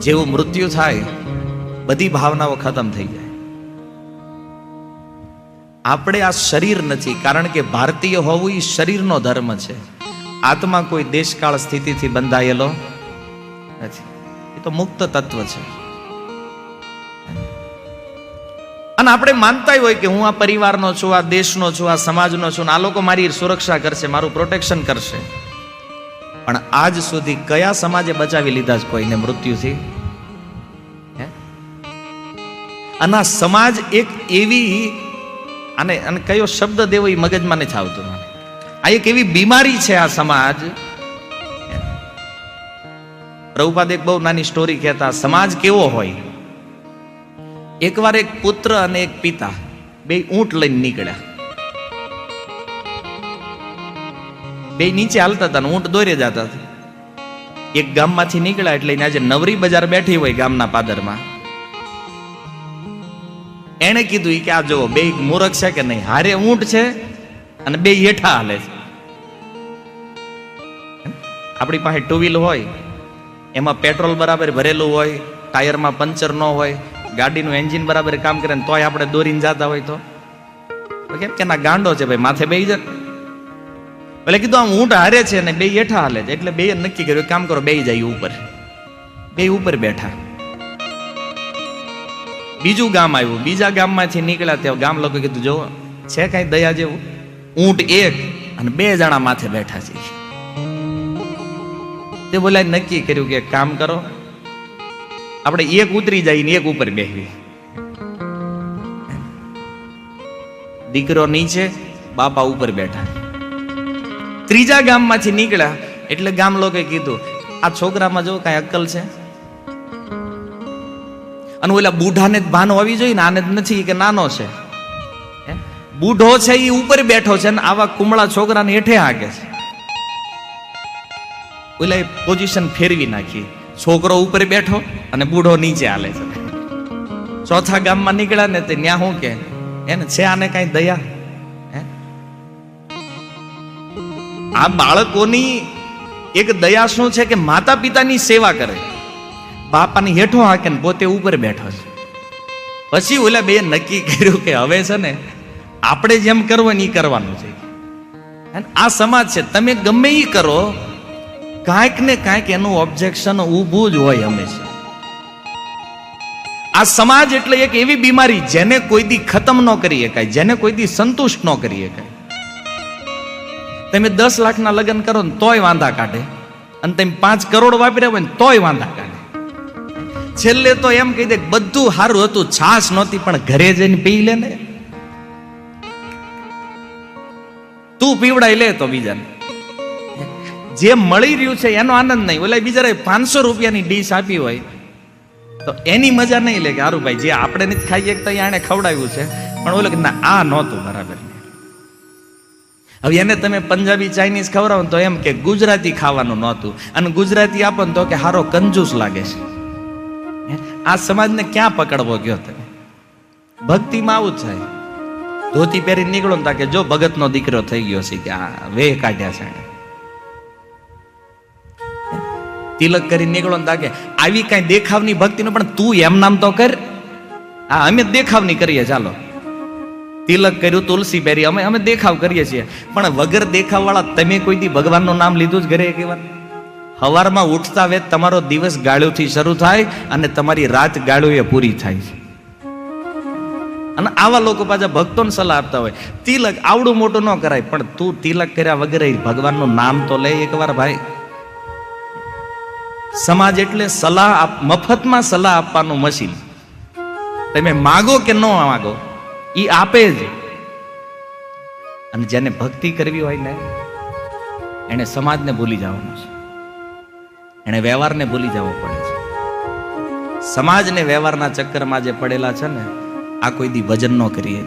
જેવું મૃત્યુ થાય બધી ભાવનાઓ ખતમ થઈ જાય. આપણે આ શરીર નથી, કારણ કે ભારતીય હોવું એ શરીરનો ધર્મ છે. આત્મા કોઈ દેશકાળ સ્થિતિથી બંધાયેલો નથી, એ તો મુક્ત તત્વ છે. અને આપણે માનતા હોય કે હું આ પરિવારનો છું, આ દેશનો છું, આ સમાજનો છું, આ લોકો મારી સુરક્ષા કરશે, મારું પ્રોટેક્શન કરશે. પણ આજ સુધી કયા સમાજે બચાવી લીધા છે કોઈને મૃત્યુથી? અને આ સમાજ એક એવી, અને કયો શબ્દ દેવો એ મગજમાં નથી આવતું. આ એક એવી બીમારી છે આ સમાજ. પ્રભુપાદ એક બહુ નાની સ્ટોરી કહેતા, સમાજ કેવો હોય. એકવાર એક પુત્ર અને એક પિતા બે ઊંટ લઈને નીકળ્યા. બે નીચે હાલતા હતા, ઊંટ દોરે જતા હતા. એક ગામમાંથી નીકળ્યા એટલે આજે નવરી બજાર બેઠી હોય ગામના પાદરમાં. એને કીધું કે આ જોવો બે મૂરખ છે કે નહીં, હારે ઊંટ છે અને બે હેઠા હાલે છે. આપણી પાસે ટુ વ્હીલ હોય, એમાં પેટ્રોલ બરાબર ભરેલું હોય, ટાયરમાં પંચર ન હોય, ગાડીનું એન્જિન બરાબર કામ કરે ને તોય આપણે દોરીને જતા હોય તો કેમ કે ના ગાંડો છે ભાઈ, માથે બેહી જાય. એટલે કીધું આમ ઊંટ હારે છે ને બે હેઠા હાલે છે. એટલે બે નક્કી કર્યું કામ કરો, બે જાય ઉપર. બે ઉપર બેઠા. બીજું ગામ આવ્યું, બીજા ગામમાંથી નીકળ્યા ત્યાં ગામ લોકો કીધું જો છે કઈ દયા જેવું, ઊંટ એક અને બે જણા માથે બેઠા છે. તે બોલાય નક્કી કર્યું કે કામ કરો, આપણે એક ઉતરી જાય ને એક ઉપર બેસવી. દીકરો નીચે, બાપા ઉપર બેઠા. ત્રીજા ગામમાંથી નીકળ્યા એટલે ગામ લોકોએ કીધું આ છોકરામાં જો કઈ અક્કલ છે? અને ઓલા બુઢાને જ ભાન હોવી જોઈએ ને, આને જ નથી કે નાનો છે. બુઢો છે એ ઉપર બેઠો છે ને આવા કુમળા છોકરાને હેઠે હાકે છે. ઓલા પોઝિશન ફેરવી નાખી, છોકરો ઉપર બેઠો અને બુઢો નીચે હાલે છે. ચોથા ગામમાં નીકળ્યા ને તે ન્યા શું કે એને છે આને કઈ દયા? આ બાળકોની એક દયા શું છે કે માતા પિતાની સેવા કરે, બાપાની હેઠો હાકે ને પોતે ઉપર બેઠો છે. પછી ઓલા બે નક્કી કર્યું કે હવે છે ને આપણે જેમ કરવું એ કરવાનું છે. આ સમાજ છે, તમે ગમે એ કરો, કાંઈક ને કાંઈક એનું ઓબ્જેક્શન ઊભું જ હોય હંમેશા. આ સમાજ એટલે એક એવી બીમારી જેને કોઈ દી ખતમ ન કરી શકાય, જેને કોઈ દી સંતુષ્ટ ન કરી શકાય. તમે 10 લાખના લગ્ન કરો ને તોય વાંધા કાઢે, અને તમે 5 કરોડ વાપર્યા હોય ને તોય વાંધા કાઢે. છેલ્લે તો એમ કહી દે બધું સારું હતું, છાશ નહોતી પણ ઘરે જઈને પી લે ને, તું પીવડાઈ લે તો બીજાને. જે મળી રહ્યું છે એનો આનંદ નહીં. ઓલા બિચારા 500 રૂપિયાની ડીશ આપી હોય તો એની મજા નહીં લે કે હારું ભાઈ જે આપણે નથી ખાઈએ તો એને ખવડાવ્યું છે, પણ ઓલો કે ના આ નહોતું બરાબર. હવે એને તમે પંજાબી ચાઇનીઝ ખવડાવો તો એમ કે ગુજરાતી ખાવાનું નહોતું, અને ગુજરાતી આપો ને તો કે હારો કંજૂસ લાગે છે. આ સમાજને ક્યાં પકડવો ગયો તમે? ભક્તિમાં આવું જ થાય. ધોતી પહેરી નીકળો ને કે જો ભગતનો દીકરો થઈ ગયો છે, કે આ વે કાઢ્યા છે. તિલક કરી નીકળો ને કે આવી કઈ દેખાવની ભક્તિ નો, પણ તું એમ નામ તો કર. હા અમે દેખાવની કરીએ, ચાલો તિલક કર્યું, તુલસી પહેરી, અમે દેખાવ કરીએ છીએ. પણ વગર દેખાવ વાળા તમે કોઈ દી ભગવાનનું નામ લીધું જ ઘરે? એક વાર સવારમાં ઉઠતા વેત તમારો દિવસ ગાળ્યોથી શરૂ થાય અને તમારી રાત ગાળ્યો પૂરી થાય છે. અને આવા લોકો પાછા ભક્તોને સલાહ આપતા હોય તિલક આવડું મોટું ન કરાય, પણ તું તિલક કર્યા વગર ભગવાનનું નામ તો લે એકવાર ભાઈ. સમાજ એટલે સલાહ, મફતમાં સલાહ આપવાનું મશીન. તમે માગો કે ન માગો ઈ આપે જ. અને જેને ભક્તિ કરવી હોય ને એને સમાજને ભૂલી જવાનું છે, એને વ્યવહારને ભૂલી જવો પડે છે. સમાજને વ્યવહારના ચક્કરમાં જે પડેલા છે ને, આ કોઈ દી ભજન ન કરીએ,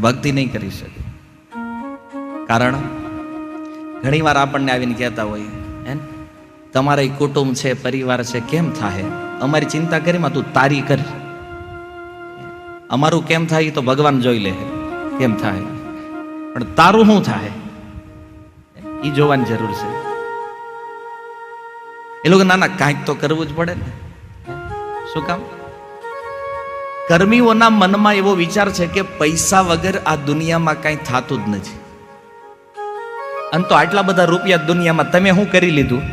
ભક્તિ નહીં કરી શકે. કારણ ઘણી વાર આપણને આવીને કહેતા હોય તમારે કુટુંબ છે, પરિવાર છે, કેમ થાય? અમારી ચિંતા કરીમાં તું તારી કર, અમારું કેમ થાય તો ભગવાન જોઈ લે કેમ થાય, પણ તારું શું થાય એ જોવાની જરૂર છે. એ લોકો નાના કાંઈક તો કરવું જ પડે ને. શું કામ? કર્મીઓના મનમાં એવો વિચાર છે કે પૈસા વગર આ દુનિયામાં કાંઈ થતું જ નથી. અને તો આટલા બધા રૂપિયા દુનિયામાં તમે શું કરી લીધું?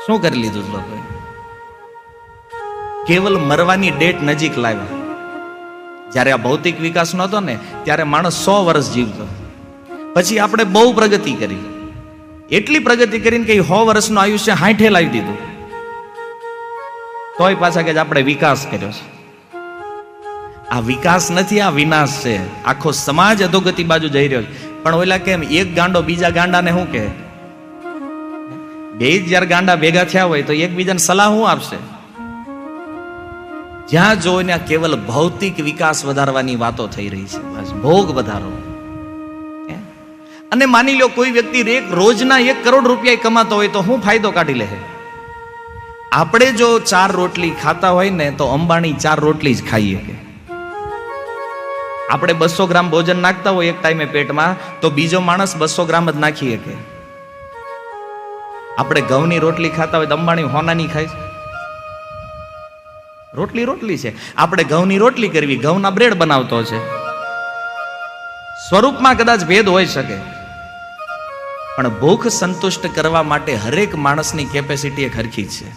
શું કરી લીધું લોકોએ? કેવલ મરવાની ડેટ નજીક લાવ્યા. જ્યારે આ ભૌતિક વિકાસ નહોતો ને ત્યારે માણસ 100 વર્ષ જીવતો. પછી આપણે બહુ પ્રગતિ કરી, એટલી પ્રગતિ કરીને કે 100 વર્ષનું આયુષ્ય 60 લાવી દીધું. તોય પાછા કે આપણે વિકાસ કર્યો છે. આ વિકાસ નથી, આ વિનાશ છે. આખો સમાજ અધોગતિ બાજુ જઈ રહ્યો છે. પણ ઓલા કેમ એક ગાંડો બીજા ગાંડાને શું કહે? બે જ્યારે ગાંડા ભેગા થયા હોય તો એકબીજાને સલાહ શું આપશે? જ્યાં જોઈને કેવલ ભૌતિક વિકાસ વધારવાની વાતો થઈ રહી છે. બસ ભોગ વધારો. અને માની લો કોઈ વ્યક્તિ રોજના 1 કરોડ રૂપિયા કમાતો હોય તો શું ફાયદો કાઢી લે? આપણે જો 4 રોટલી ખાતા હોય ને તો અંબાણી 4 રોટલી જ ખાઈએ. આપણે 200 ગ્રામ ભોજન નાખતા હોય એક ટાઈમે પેટમાં તો બીજો માણસ 200 ગ્રામ જ નાખી શકે. આપણે ઘઉંની રોટલી ખાતા હોય તો અંબાણી હોનાની ખાય છે. રોટલી છે. આપણે ઘઉંની રોટલી કરવી, ઘઉંના બ્રેડ બનાવતો છે. સ્વરૂપમાં કદાચ ભેદ હોઈ શકે, પણ ભૂખ સંતુષ્ટ કરવા માટે હરેક માણસની કેપેસિટી એક હરખી છે.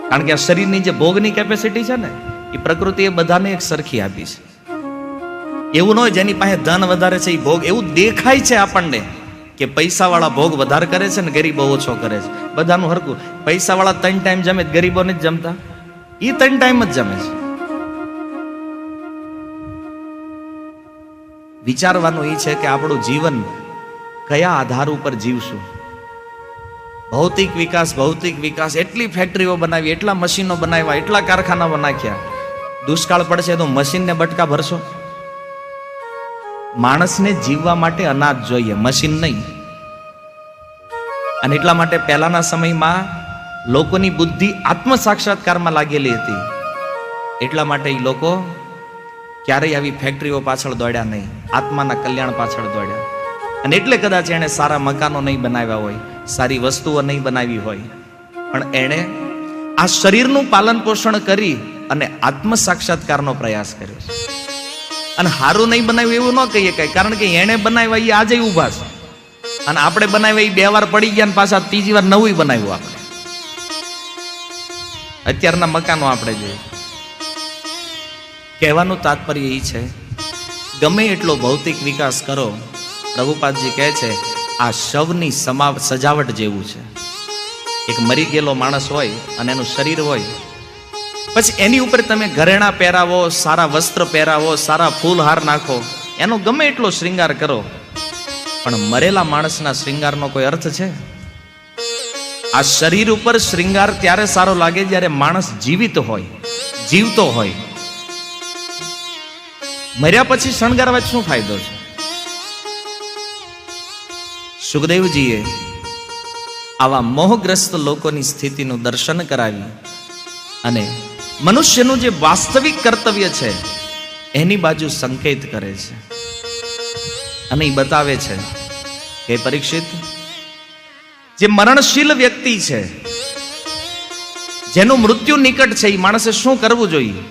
કારણ કે આ શરીરની જે ભોગની કેપેસિટી છે ને એ પ્રકૃતિએ બધાને એક સરખી આપી છે. એવું ન હોય જેની પાસે ધન વધારે છે એ ભોગ, એવું દેખાય છે આપણને કે પૈસા વાળા ભોગ વધારે કરે છે ને ગરીબો ઓછો કરે છે. બધાનું હરખું. પૈસા વાળા 3 ટાઈમ જમે, ગરીબો નથી જમતા. એ 3 ટાઈમ જ જમે છે. વિચારવાનું એ છે કે આપણું જીવન કયા આધાર ઉપર જીવશું. ભૌતિક વિકાસ, એટલી ફેક્ટરીઓ બનાવી, એટલા મશીનો બનાવ્યા, એટલા કારખાનાઓ નાખ્યા. દુષ્કાળ પડશે તો મશીનને બટકા ભરશો? માણસને જીવવા માટે અનાજ જોઈએ, મશીન નહીં. અને એટલા માટે પહેલાના સમયમાં લોકોની બુદ્ધિ આત્મ સાક્ષાત્કારમાં લાગેલી હતી. એટલા માટે એ લોકો ક્યારેય આવી ફેક્ટરીઓ પાછળ દોડ્યા નહીં, આત્માના કલ્યાણ પાછળ દોડ્યા. અને એટલે કદાચ એણે સારા મકાનો નહીં બનાવ્યા હોય, સારી વસ્તુઓ નહીં બનાવી હોય, પણ એણે આ શરીરનું પાલન પોષણ કરી અને આત્મ સાક્ષાત્કારનો પ્રયાસ કર્યો છે. અને હારું નહીં બનાવ્યું એવું ન કહીએ કઈ, કારણ કે એણે બનાવ્યા એ આજે ઉભા છે. અને આપણે બનાવ્યા એ 2 વાર પડી ગયા ને પાછા 3જી વાર નવું બનાવ્યું. આપણે અત્યારના મકાનો આપણે જોઈએ. કહેવાનું તાત્પર્ય એ છે, ગમે એટલો ભૌતિક વિકાસ કરો, પ્રભુપાદજી કહે છે આ શવની સજાવટ જેવું છે. એક મરી ગયેલો માણસ હોય અને એનું શરીર હોય, પછી એની ઉપર તમે ઘરેણા પહેરાવો, સારા વસ્ત્ર પહેરાવો, સારા ફૂલહાર નાખો, એનો ગમે એટલો શ્રૃંગાર કરો, પણ મરેલા માણસના શ્રૃંગારનો કોઈ અર્થ છે? આ શરીર ઉપર શ્રૃંગાર ત્યારે સારો લાગે જ્યારે માણસ જીવિત હોય, જીવતો હોય. મર્યા પછી શણગારવા શું ફાયદો છે? સુખદેવજીએ આવા મોહગ્રસ્ત લોકોની સ્થિતિનું દર્શન કરાવી અને મનુષ્યનું જે વાસ્તવિક કર્તવ્ય છે એની બાજુ સંકેત કરે છે. અને એ બતાવે છે કે પરીક્ષિત, જે મરણશીલ વ્યક્તિ છે, જેનું મૃત્યુ નિકટ છે, એ માણસે શું કરવું જોઈએ?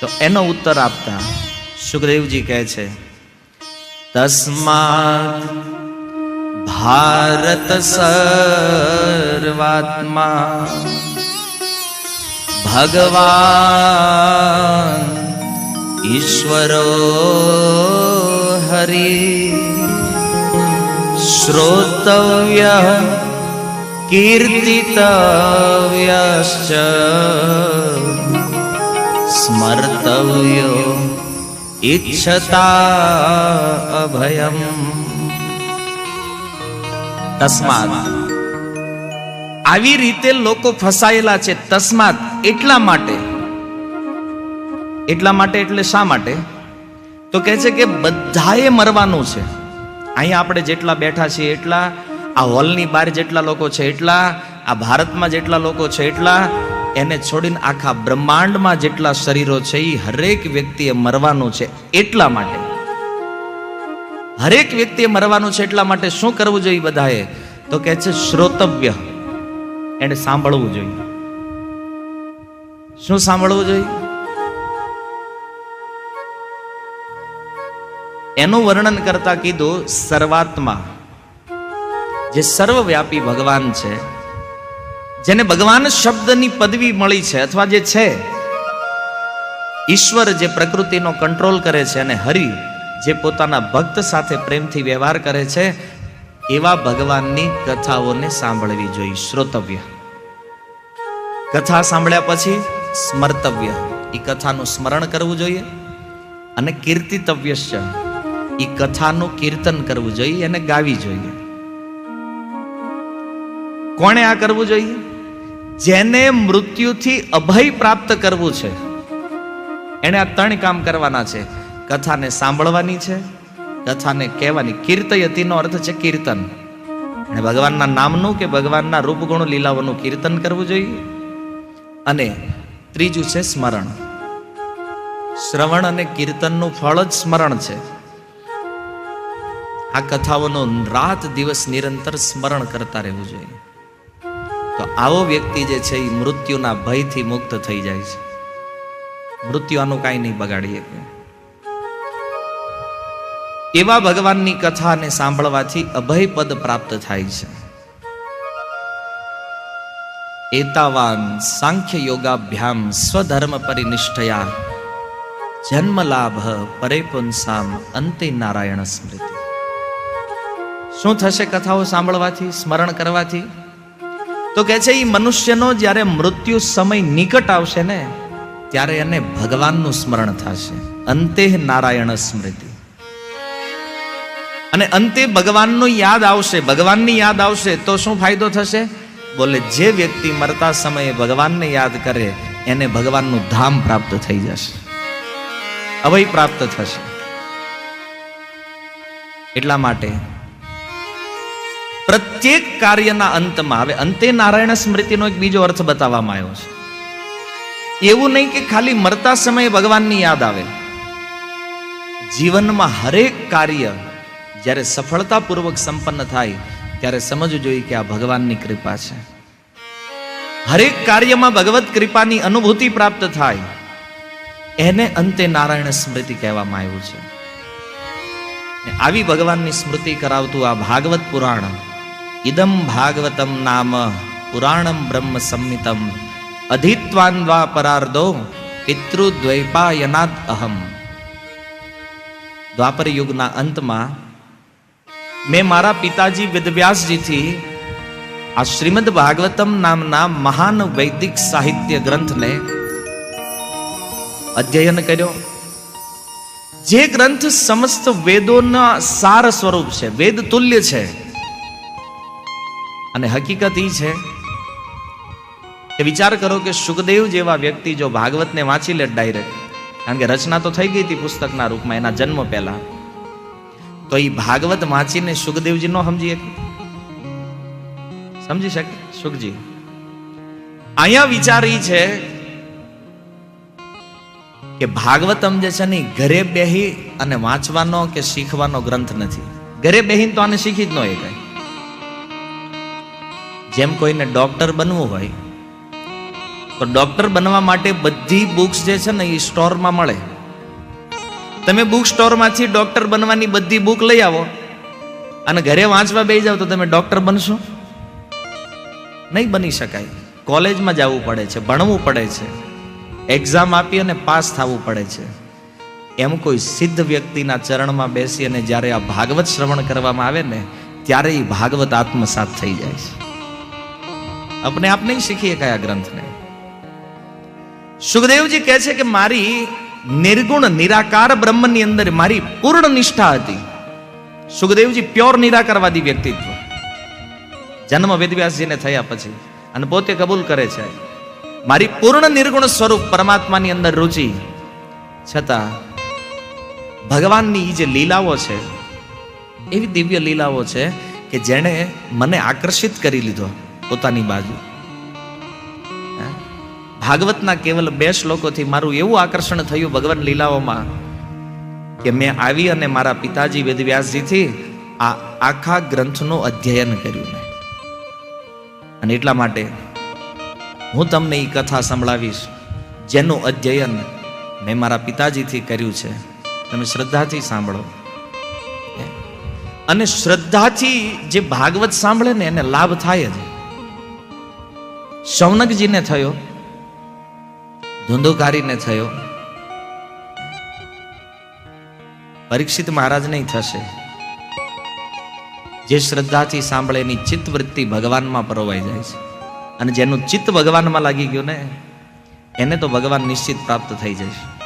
તો એનો ઉત્તર આપતા સુખદેવજી કહે છે, તસ્માત ભારત સર્વાત્મા ભગવાન ઈશ્વરો હરિ શ્રોતવ્ય કીર્તિતવ્યશ્ચ સ્મર્તવ્યો ઈચ્છતા અભયમ. તસ્માત, આવી રીતે લોકો ફસાયેલા છે. તસ્માત એટલા માટે એટલે શા માટે? તો કહે છે કે બધાએ મરવાનું છે. અહીંયા આપણે જેટલા બેઠા છીએ એટલા, આ હોલની બહાર જેટલા લોકો છે એટલા, આ ભારતમાં જેટલા લોકો છે એટલા, એને છોડીને આખા બ્રહ્માંડમાં જેટલા શરીરો છે એ હરેક વ્યક્તિએ મરવાનું છે. એટલા માટે હરેક વ્યક્તિએ મરવાનું છે. એટલા માટે શું કરવું જોઈએ બધાએ? તો કહે છે શ્રોતવ્ય, એને સાંભળવું જોઈએ. શું સાંભળવું જોઈએ? એનું વર્ણન કરતા કીધું, સર્વાત્મા, જે સર્વવ્યાપી ભગવાન છે, જેને ભગવાન શબ્દની પદવી મળી છે, અથવા જે છે ઈશ્વર, જે પ્રકૃતિનો કંટ્રોલ કરે છે, અને હરિ, જે પોતાના ભક્ત સાથે પ્રેમથી વ્યવહાર કરે છે, એવા ભગવાનની કથાઓને સાંભળવી જોઈએ. શ્રોતવ્ય, કથા સાંભળ્યા પછી સ્મર્તવ્ય, એ કથાનું સ્મરણ કરવું જોઈએ. અને કીર્તિતવ્ય છે, એ કથાનું કીર્તન કરવું જોઈએ, એને ગાવી જોઈએ. કોણે આ કરવું જોઈએ? જેને મૃત્યુથી અભય પ્રાપ્ત કરવું છે, એને આ 3 કામ કરવાના છે. કથાને સાંભળવાની છે, કથાને કહેવાની. કીર્તયતીનો અર્થ છે કીર્તન. અને ભગવાનના નામનું કે ભગવાનના રૂપગુણ લીલાઓનું કીર્તન કરવું જોઈએ. અને ત્રીજું છે સ્મરણ. શ્રવણ અને કીર્તનનું ફળ જ સ્મરણ છે. આ કથાઓનું રાત દિવસ નિરંતર સ્મરણ કરતા રહેવું જોઈએ. તો આવો વ્યક્તિ જે છે એ મૃત્યુના ભયથી મુક્ત થઈ જાય છે. મૃત્યુ આનું કાંઈ નહીં બગાડીએ. એવા ભગવાનની કથાને સાંભળવાથી અભય પદ પ્રાપ્ત થાય છે. એતાવાન સાંખ્ય યોગાભ્યામ સ્વધર્મ પરિનિષ્ઠયા જન્મ લાભ પરે પુંસામ અંતે નારાયણ સ્મૃતિ. શું થશે કથાઓ સાંભળવાથી, સ્મરણ કરવાથી? તો કહે છે, એ મનુષ્યનો જ્યારે મૃત્યુ સમય નિકટ આવશે ને, ત્યારે એને ભગવાનનું સ્મરણ થશે. અંતે નારાયણ સ્મૃતિ. અને અંતે ભગવાનનું યાદ આવશે, ભગવાનની યાદ આવશે તો શું ફાયદો થશે? બોલે, જે વ્યક્તિ મરતા સમયે ભગવાનને યાદ કરે એને ભગવાનનું ધામ પ્રાપ્ત થઈ જશે, અભય પ્રાપ્ત થશે. એટલા માટે પ્રત્યેક કાર્યના અંતમાં, હવે અંતે નારાયણ સ્મૃતિનો એક બીજો અર્થ બતાવવામાં આવ્યો છે. એવું નહીં કે ખાલી મરતા સમયે ભગવાનની યાદ આવે. જીવનમાં હરેક કાર્ય જ્યારે સફળતાપૂર્વક સંપન્ન થાય ત્યારે સમજવું જોઈએ કે આ ભગવાનની કૃપા છે. હરેક કાર્યમાં ભગવત કૃપાની અનુભૂતિ પ્રાપ્ત થાય એને અંતે નારાયણ સ્મૃતિ કહેવામાં આવ્યું છે. આવી ભગવાનની સ્મૃતિ કરાવતું આ ભાગવત પુરાણ, ઇદમ ભાગવતમ નામ પુરાણમ બ્રહ્મ સંમિતમ અધિત્વાન્વા પરાર્ધો પિતૃદ્વૈપાયનાદ અહમ. દ્વાપર યુગના અંતમાં મેં મારા પિતાજી વેદવ્યાસજીથી આ શ્રીમદ ભાગવતમ નામના મહાન વૈદિક સાહિત્ય ગ્રંથને અધ્યયન કર્યો. જે ગ્રંથ સમસ્ત વેદોના સાર સ્વરૂપ છે, વેદ તુલ્ય છે. અને હકીકત એ છે કે વિચાર કરો કે સુખદેવ જેવા વ્યક્તિ જો ભાગવતને વાંચી લે ડાયરેક્ટ, કારણ કે રચના તો થઈ ગઈ હતી પુસ્તકના રૂપમાં એના જન્મ પહેલા, તો એ ભાગવત વાંચીને સુખદેવજી નો સમજી શકે સુખજી? અહીંયા વિચાર એ છે કે ભાગવતમ જે છે ને ઘરે બેહી અને વાંચવાનો કે શીખવાનો ગ્રંથ નથી. ઘરે બેહીને તો આને શીખી જ ન કઈ. જેમ કોઈને ડોક્ટર બનવું હોય તો ડોક્ટર બનવા માટે બધી બુક્સ જે છે ને એ સ્ટોરમાં મળે. તમે બુક સ્ટોરમાંથી ડોક્ટર બનવાની બધી બુક લઈ આવો અને ઘરે વાંચવા બેસી જાવ તો તમે ડોક્ટર બનશો? નહીં બની શકાય. કોલેજમાં જવું પડે છે, ભણવું પડે છે, એક્ઝામ આપી અને પાસ થવું પડે છે. એમ કોઈ સિદ્ધ વ્યક્તિના ચરણમાં બેસી અને જ્યારે આ ભાગવત શ્રવણ કરવામાં આવે ને, ત્યારે એ ભાગવત આત્મસાત થઈ જાય છે. આપણે આપ નહીં શીખીએ કયા ગ્રંથને. સુખદેવજી કહે છે કે મારી નિર્ગુણ નિરાકાર બ્રહ્મની અંદર મારી પૂર્ણ નિષ્ઠા હતી. સુખદેવજી પ્યોર નિરાકારવાદી વ્યક્તિત્વ. જન્મ વેદવ્યાસજીને થયા પછી અને પોતે કબૂલ કરે છે મારી પૂર્ણ નિર્ગુણ સ્વરૂપ પરમાત્માની અંદર રુચિ, છતાં ભગવાનની જે લીલાઓ છે એવી દિવ્ય લીલાઓ છે કે જેણે મને આકર્ષિત કરી લીધો પોતાની બાજુ. ભાગવતના કેવલ 2 શ્લોકોથી મારું એવું આકર્ષણ થયું ભગવાન લીલાઓમાં કે મેં આવી અને મારા પિતાજી વેદવ્યાસજીથી આ આખા ગ્રંથનું અધ્યયન કર્યું. અને એટલા માટે હું તમને એ કથા સંભળાવીશ જેનું અધ્યયન મેં મારા પિતાજીથી કર્યું છે. તમે શ્રદ્ધાથી સાંભળો. અને શ્રદ્ધાથી જે ભાગવત સાંભળે ને એને લાભ થાય જ. શૌનકજીને થયો, ધુંધુકારીને થયો, પરીક્ષિત મહારાજને થશે. જે શ્રદ્ધાથી સાંભળે એની ચિત્તવૃત્તિ ભગવાનમાં પરોવાઈ જાય છે. અને જેનું ચિત્ત ભગવાનમાં લાગી ગયું ને એને તો ભગવાન નિશ્ચિત પ્રાપ્ત થઈ જશે.